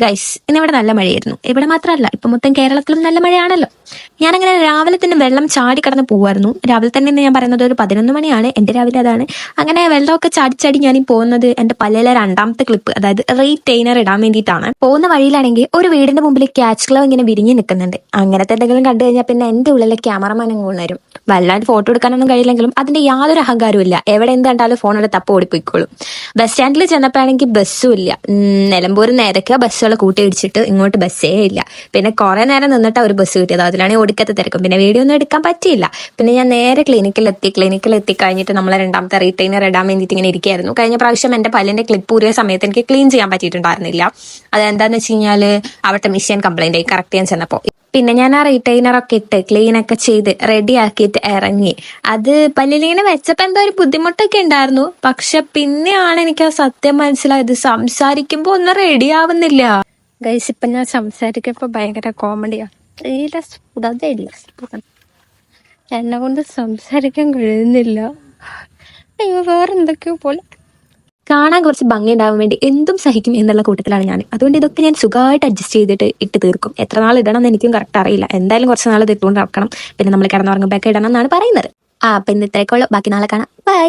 Guys ഇന്നിവിടെ നല്ല മഴയായിരുന്നു. ഇവിടെ മാത്രമല്ല, ഇപ്പൊ മൊത്തം കേരളത്തിലും നല്ല മഴയാണല്ലോ. ഞാനങ്ങനെ രാവിലെ തന്നെ വെള്ളം ചാടി കടന്ന് പോവായിരുന്നു. രാവിലെ തന്നെ എന്ന് ഞാൻ പറയുന്നത് ഒരു 11 മണിയാണ് എന്റെ രാവിലെ. അതാണ് അങ്ങനെ വെള്ളമൊക്കെ ചാടി ഞാൻ ഈ പോകുന്നത് എന്റെ പല്ലിലെ രണ്ടാമത്തെ ക്ലിപ്പ്, അതായത് റീറ്റെയിനർ ഇടാൻ വേണ്ടിയിട്ടാണ്. പോകുന്ന വഴിയിലാണെങ്കിൽ ഒരു വീടിന്റെ മുമ്പിൽ ക്യാച്ച് ക്ലവ് ഇങ്ങനെ വിരിഞ്ഞ് നിൽക്കുന്നുണ്ട്. അങ്ങനത്തെ എന്തെങ്കിലും കണ്ടു കഴിഞ്ഞാൽ പിന്നെ എന്റെ ഉള്ളിലെ ക്യാമറമാൻ കൊണ്ടുവരും. വല്ലാണ്ട് ഫോട്ടോ എടുക്കാനൊന്നും കഴിയില്ലെങ്കിലും അതിന്റെ യാതൊരു അഹങ്കാരവും ഇല്ല. എവിടെ എന്ത് കണ്ടാലും ഫോണോടെ തപ്പ് ഓടിപ്പോയിക്കോളും. ബസ് സ്റ്റാൻഡിൽ ചെന്നപ്പോഴാണെങ്കിൽ ബസ്സും ഇല്ല. നിലമ്പൂർ നേരൊക്കെ ബസ്സുകൾ കൂട്ടിയിടിച്ചിട്ട് ഇങ്ങോട്ട് ബസ്സേ ഇല്ല. പിന്നെ കുറെ നേരം നിന്നിട്ട് ഒരു ബസ് കിട്ടിയത്, അതിലാണെങ്കിൽ ഒടുക്കത്തെ തിരക്കും. പിന്നെ വീഡിയോ ഒന്നും എടുക്കാൻ പറ്റിയില്ല. പിന്നെ ഞാൻ നേരെ ക്ലിനിക്കിലെത്തി കഴിഞ്ഞിട്ട് നമ്മളെ രണ്ടാമത്തെ റീറ്റെയിനർ ഇടാൻ വേണ്ടിയിട്ട് ഇങ്ങനെ ഇരിക്കുകയായിരുന്നു. കഴിഞ്ഞ പ്രാവശ്യം എന്റെ പല്ലിന്റെ ക്ലിപ്പ് ഊരിയ സമയത്ത് എനിക്ക് ക്ലീൻ ചെയ്യാൻ പറ്റിയിട്ടുണ്ടായിരുന്നില്ല. അതെന്താന്ന് വെച്ച് കഴിഞ്ഞാൽ അവിടുത്തെ മെഷീൻ കംപ്ലൈന്റ് ആയി കറക്റ്റ് ചെയ്യാൻ ചെന്നപ്പോൾ. പിന്നെ ഞാൻ ആ റീറ്റെയിനർ ഒക്കെ ഇട്ട് ക്ലീൻ ഒക്കെ ചെയ്ത് റെഡി ആക്കിയിട്ട് ഇറങ്ങി. അത് പല്ലിലിങ്ങനെ വെച്ചപ്പോ എന്തോ ഒരു ബുദ്ധിമുട്ടൊക്കെ ഉണ്ടായിരുന്നു. പക്ഷെ പിന്നെയാണ് എനിക്ക് ആ സത്യം മനസ്സിലായത്. സംസാരിക്കുമ്പോ ഒന്നും റെഡി ആവുന്നില്ല. ഗൈസ് ഇപ്പൊ ഞാൻ സംസാരിക്കുമ്പോ ഭയങ്കര കോമഡിയാ. എന്നെ കൊണ്ട് സംസാരിക്കാൻ കഴിയുന്നില്ല. അയ്യോ, വേറെന്തൊക്കെയോ പോലെ. കാണാൻ കുറച്ച് ഭംഗി ഉണ്ടാവാൻ വേണ്ടി എന്തും സഹിക്കും എന്നുള്ള കൂട്ടത്തിലാണ് ഞാൻ. അതുകൊണ്ട് ഇതൊക്കെ ഞാൻ സുഖമായിട്ട് അഡ്ജസ്റ്റ് ചെയ്തിട്ട് ഇട്ട് തീർക്കും. എത്ര നാൾ ഇടണം എന്ന് എനിക്കും കറക്റ്റ് അറിയില്ല. എന്തായാലും കുറച്ച് നാൾ ഇത് ഇട്ടുകൊണ്ട് നടക്കണം. പിന്നെ നമ്മൾ കിടന്നുറങ്ങുമ്പോഴൊക്കെ ഇടണം എന്നാണ് പറയുന്നത്. അപ്പൊ ഇന്ന് ഇത്രയൊക്കെ ഉള്ളൂ. ബാക്കി നാളെ കാണാം. ബൈ.